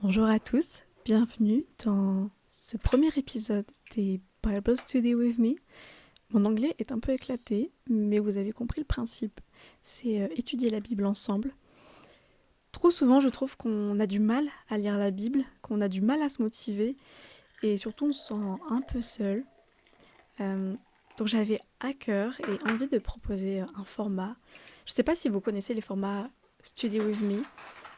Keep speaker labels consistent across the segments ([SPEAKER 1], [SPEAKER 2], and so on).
[SPEAKER 1] Bonjour à tous, bienvenue dans ce premier épisode des Bible Study with Me. Mon anglais est un peu éclaté, mais vous avez compris le principe, c'est étudier la Bible ensemble. Trop souvent, je trouve qu'on a du mal à lire la Bible, qu'on a du mal à se motiver, et surtout on se sent un peu seul. Donc j'avais à cœur et envie de proposer un format. Je ne sais pas si vous connaissez les formats Study with Me.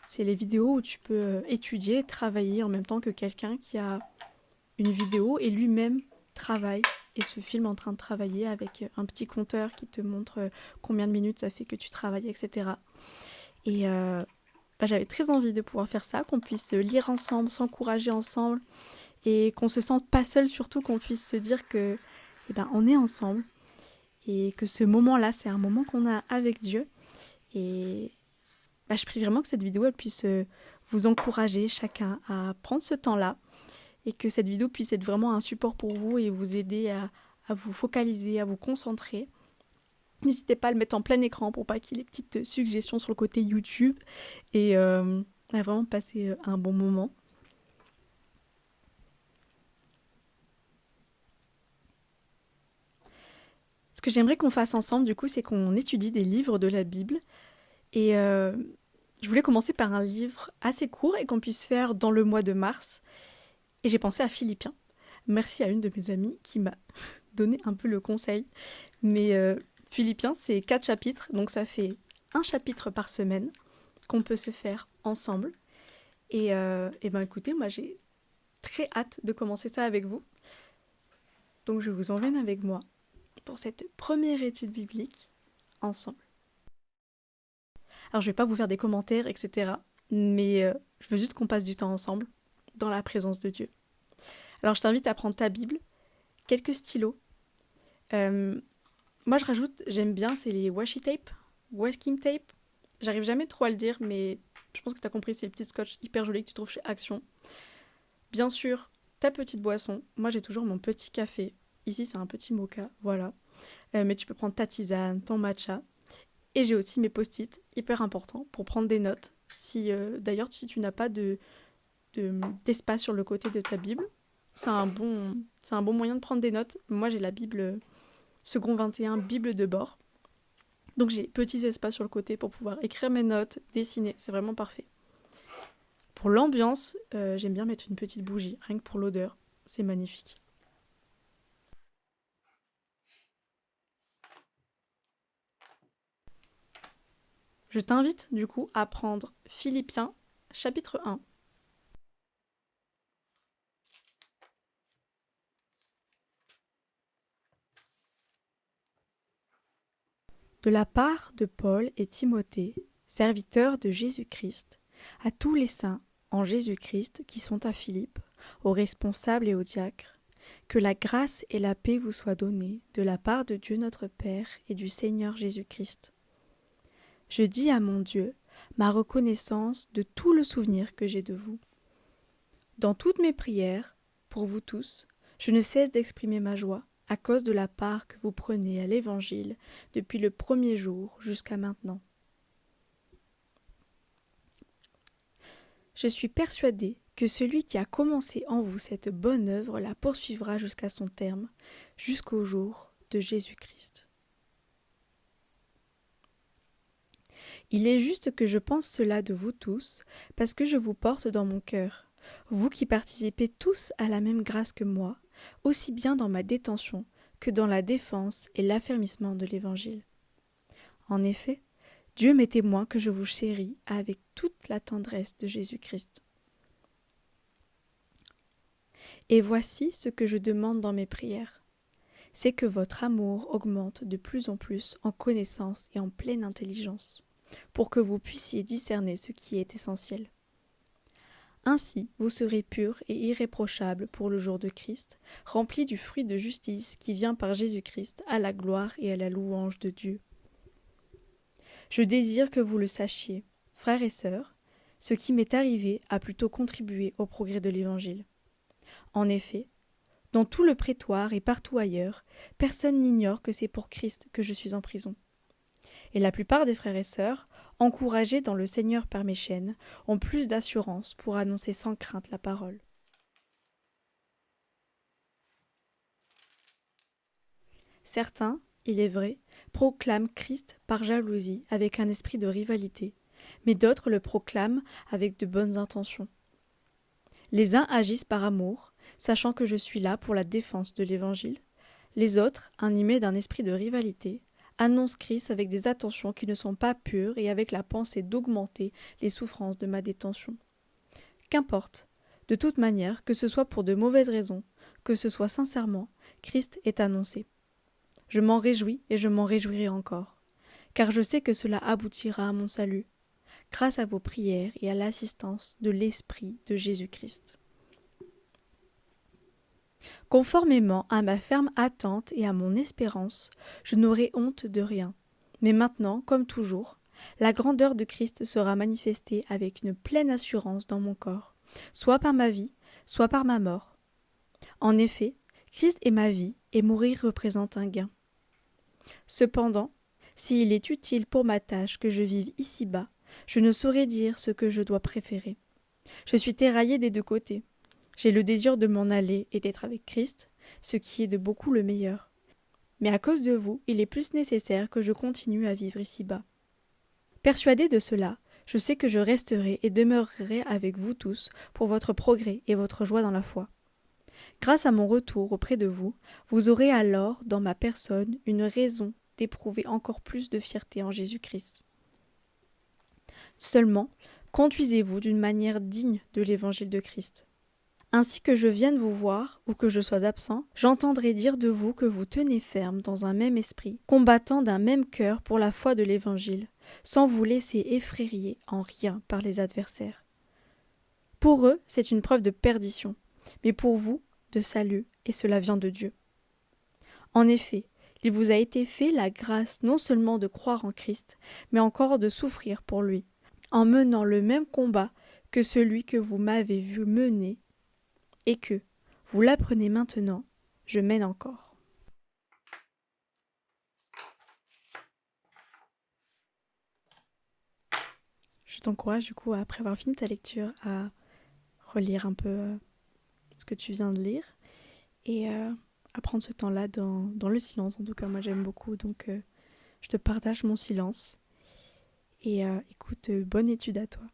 [SPEAKER 1] C'est les vidéos où tu peux étudier, travailler en même temps que quelqu'un qui a une vidéo et lui-même travaille et se filme en train de travailler avec un petit compteur qui te montre combien de minutes ça fait que tu travailles, etc. Et j'avais très envie de pouvoir faire ça, qu'on puisse lire ensemble, s'encourager ensemble et qu'on se sente pas seul, surtout qu'on puisse se dire que on est ensemble et que ce moment-là, c'est un moment qu'on a avec Dieu. Et je prie vraiment que cette vidéo elle puisse vous encourager chacun à prendre ce temps-là et que cette vidéo puisse être vraiment un support pour vous et vous aider à vous focaliser, à vous concentrer. N'hésitez pas à le mettre en plein écran pour pas qu'il y ait des petites suggestions sur le côté YouTube et à vraiment passer un bon moment. Ce que j'aimerais qu'on fasse ensemble, du coup, c'est qu'on étudie des livres de la Bible. Et je voulais commencer par un livre assez court et qu'on puisse faire dans le mois de mars. Et j'ai pensé à Philippiens. Merci à une de mes amies qui m'a donné un peu le conseil. Mais Philippiens, c'est 4 chapitres, donc ça fait un chapitre par semaine qu'on peut se faire ensemble. Et écoutez, moi j'ai très hâte de commencer ça avec vous. Donc je vous emmène avec moi pour cette première étude biblique ensemble. Alors je vais pas vous faire des commentaires, etc. Mais je veux juste qu'on passe du temps ensemble dans la présence de Dieu. Alors je t'invite à prendre ta Bible, quelques stylos. Moi je rajoute, j'aime bien, c'est les washi tape, washing tape. J'arrive jamais trop à le dire, mais je pense que tu as compris, c'est les petits scotch hyper jolis que tu trouves chez Action. Bien sûr, ta petite boisson. Moi j'ai toujours mon petit café. Ici c'est un petit mocha, voilà. Mais tu peux prendre ta tisane, ton matcha. Et j'ai aussi mes post-it, hyper importants, pour prendre des notes. D'ailleurs, si tu n'as pas d'espace sur le côté de ta Bible, c'est un bon moyen de prendre des notes. Moi, j'ai la Bible Second 21, Bible de bord. Donc j'ai petits espaces sur le côté pour pouvoir écrire mes notes, dessiner. C'est vraiment parfait. Pour l'ambiance, j'aime bien mettre une petite bougie, rien que pour l'odeur. C'est magnifique. Je t'invite du coup à prendre Philippiens, chapitre 1. De la part de Paul et Timothée, serviteurs de Jésus-Christ, à tous les saints en Jésus-Christ qui sont à Philippe, aux responsables et aux diacres, que la grâce et la paix vous soient données de la part de Dieu notre Père et du Seigneur Jésus-Christ. Je dis à mon Dieu ma reconnaissance de tout le souvenir que j'ai de vous. Dans toutes mes prières, pour vous tous, je ne cesse d'exprimer ma joie à cause de la part que vous prenez à l'Évangile depuis le premier jour jusqu'à maintenant. Je suis persuadée que celui qui a commencé en vous cette bonne œuvre la poursuivra jusqu'à son terme, jusqu'au jour de Jésus-Christ. Il est juste que je pense cela de vous tous, parce que je vous porte dans mon cœur, vous qui participez tous à la même grâce que moi, aussi bien dans ma détention que dans la défense et l'affermissement de l'Évangile. En effet, Dieu m'est témoin que je vous chéris avec toute la tendresse de Jésus-Christ. Et voici ce que je demande dans mes prières, c'est que votre amour augmente de plus en plus en connaissance et en pleine intelligence, pour que vous puissiez discerner ce qui est essentiel. Ainsi, vous serez purs et irréprochables pour le jour de Christ, remplis du fruit de justice qui vient par Jésus-Christ à la gloire et à la louange de Dieu. Je désire que vous le sachiez, frères et sœurs, ce qui m'est arrivé a plutôt contribué au progrès de l'Évangile. En effet, dans tout le prétoire et partout ailleurs, personne n'ignore que c'est pour Christ que je suis en prison. Et la plupart des frères et sœurs, encouragés dans le Seigneur par mes chaînes, ont plus d'assurance pour annoncer sans crainte la parole. Certains, il est vrai, proclament Christ par jalousie avec un esprit de rivalité, mais d'autres le proclament avec de bonnes intentions. Les uns agissent par amour, sachant que je suis là pour la défense de l'Évangile. Les autres, animés d'un esprit de rivalité, annoncent Christ avec des attentions qui ne sont pas pures et avec la pensée d'augmenter les souffrances de ma détention. Qu'importe, de toute manière, que ce soit pour de mauvaises raisons, que ce soit sincèrement, Christ est annoncé. Je m'en réjouis et je m'en réjouirai encore, car je sais que cela aboutira à mon salut, grâce à vos prières et à l'assistance de l'Esprit de Jésus-Christ. Conformément à ma ferme attente et à mon espérance, je n'aurai honte de rien. Mais maintenant, comme toujours, la grandeur de Christ sera manifestée avec une pleine assurance dans mon corps, soit par ma vie, soit par ma mort. En effet, Christ est ma vie et mourir représente un gain. Cependant, s'il est utile pour ma tâche que je vive ici-bas, je ne saurais dire ce que je dois préférer. Je suis tiraillée des deux côtés. J'ai le désir de m'en aller et d'être avec Christ, ce qui est de beaucoup le meilleur. Mais à cause de vous, il est plus nécessaire que je continue à vivre ici-bas. Persuadée de cela, je sais que je resterai et demeurerai avec vous tous pour votre progrès et votre joie dans la foi. Grâce à mon retour auprès de vous, vous aurez alors, dans ma personne, une raison d'éprouver encore plus de fierté en Jésus-Christ. Seulement, conduisez-vous d'une manière digne de l'évangile de Christ. Ainsi que je vienne vous voir ou que je sois absent, j'entendrai dire de vous que vous tenez ferme dans un même esprit, combattant d'un même cœur pour la foi de l'Évangile, sans vous laisser effrayer en rien par les adversaires. Pour eux, c'est une preuve de perdition, mais pour vous, de salut, et cela vient de Dieu. En effet, il vous a été fait la grâce non seulement de croire en Christ, mais encore de souffrir pour lui, en menant le même combat que celui que vous m'avez vu mener, et que, vous l'apprenez maintenant, je mène encore. Je t'encourage du coup, après avoir fini ta lecture, à relire un peu ce que tu viens de lire et à prendre ce temps-là dans le silence. En tout cas, moi j'aime beaucoup, donc je te partage mon silence. Et écoute, bonne étude à toi.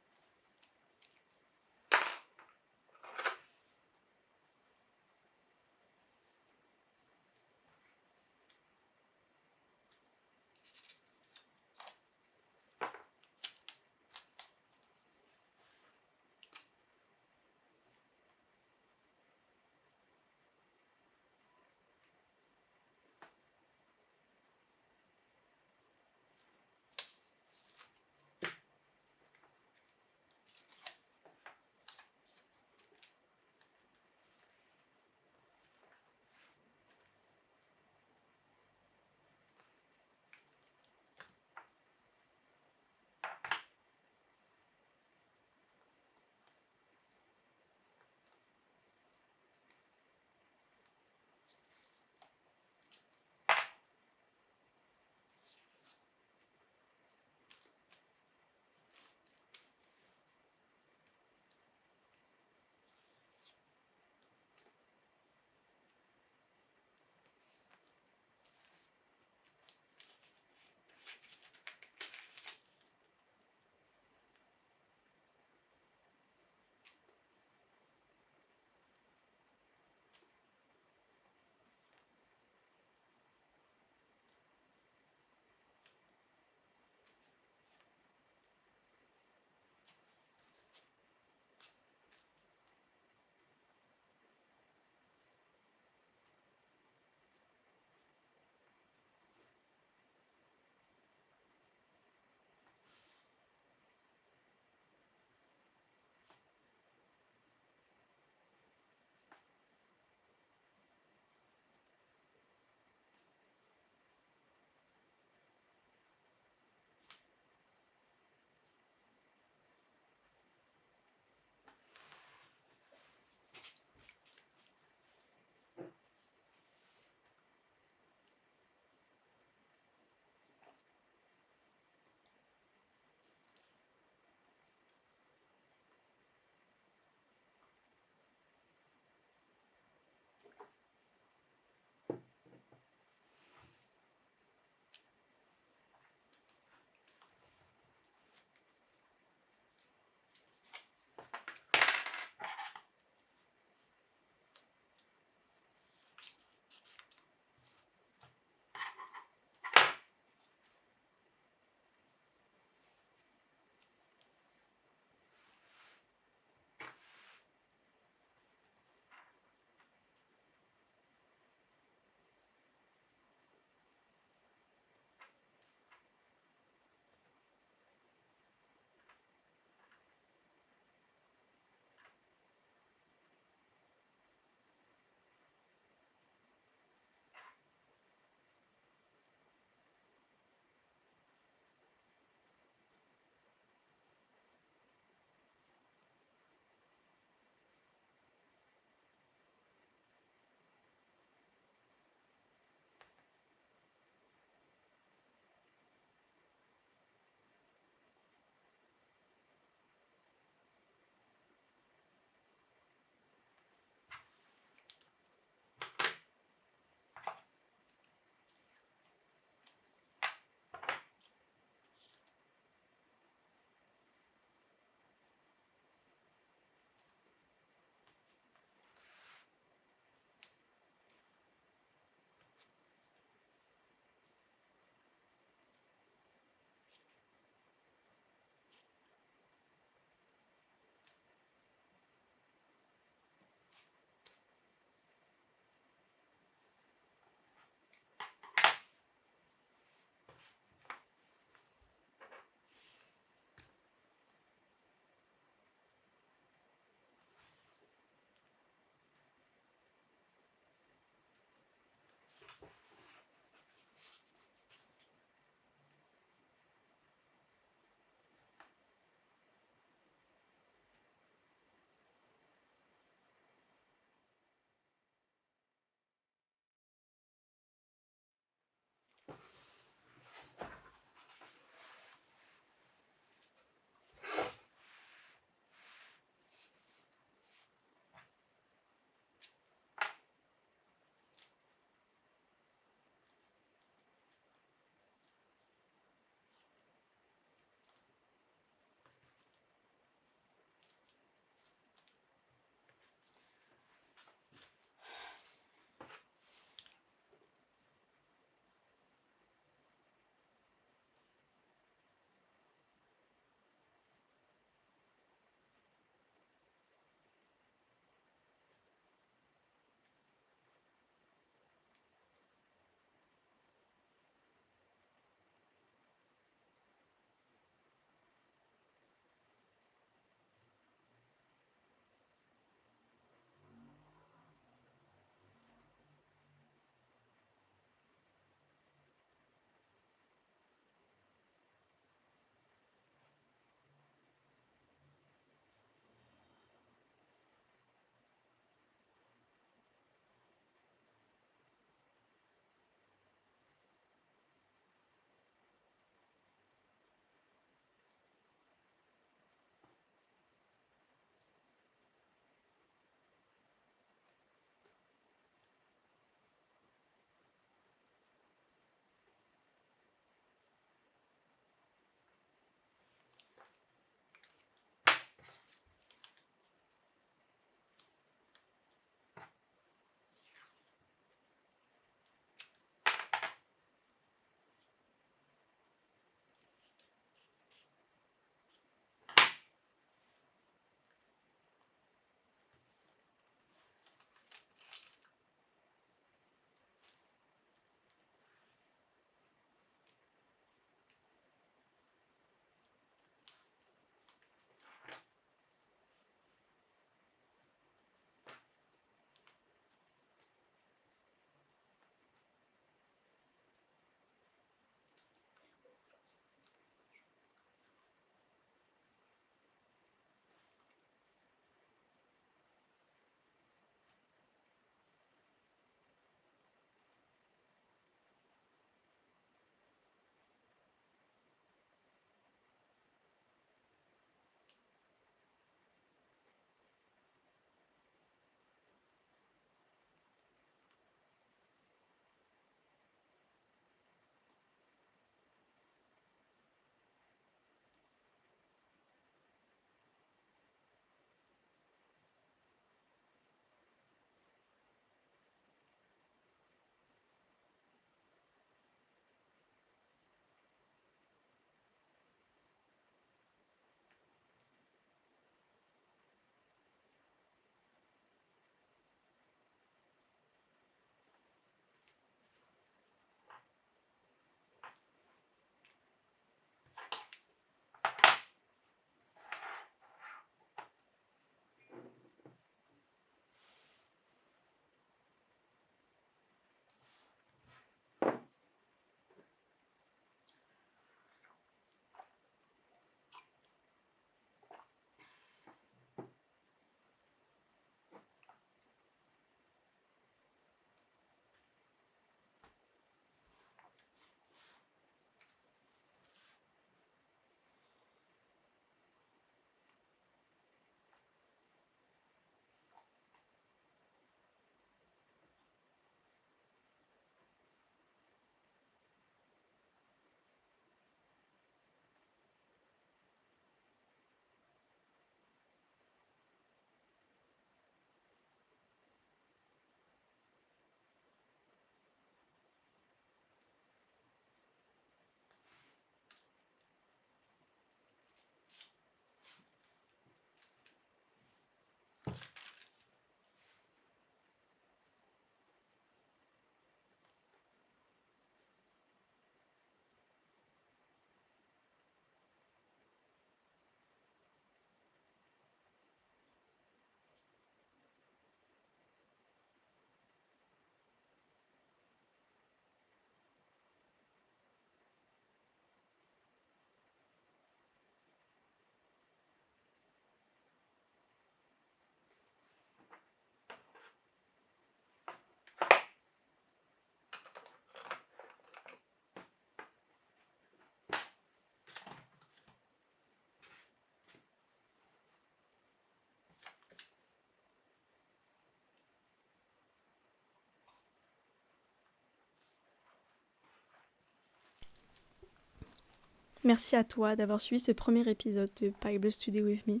[SPEAKER 1] Merci à toi d'avoir suivi ce premier épisode de Bible Study with Me.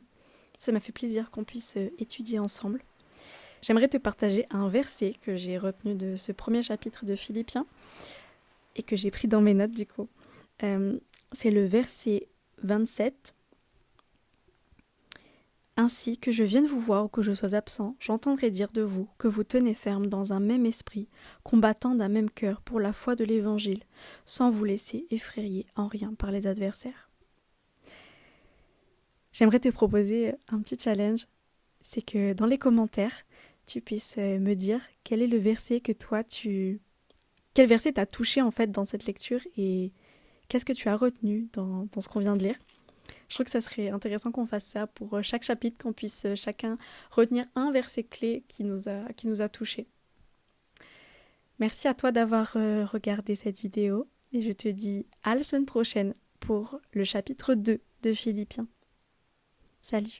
[SPEAKER 1] Ça m'a fait plaisir qu'on puisse étudier ensemble. J'aimerais te partager un verset que j'ai retenu de ce premier chapitre de Philippiens et que j'ai pris dans mes notes du coup. C'est le verset 27. Ainsi que je vienne vous voir ou que je sois absent, j'entendrai dire de vous que vous tenez ferme dans un même esprit, combattant d'un même cœur pour la foi de l'Évangile, sans vous laisser effrayer en rien par les adversaires. J'aimerais te proposer un petit challenge, c'est que dans les commentaires, tu puisses me dire quel est le verset que quel verset t'a touché en fait dans cette lecture et qu'est-ce que tu as retenu dans ce qu'on vient de lire. Je trouve que ça serait intéressant qu'on fasse ça pour chaque chapitre, qu'on puisse chacun retenir un verset clé qui nous a touchés. Merci à toi d'avoir regardé cette vidéo et je te dis à la semaine prochaine pour le chapitre 2 de Philippiens. Salut!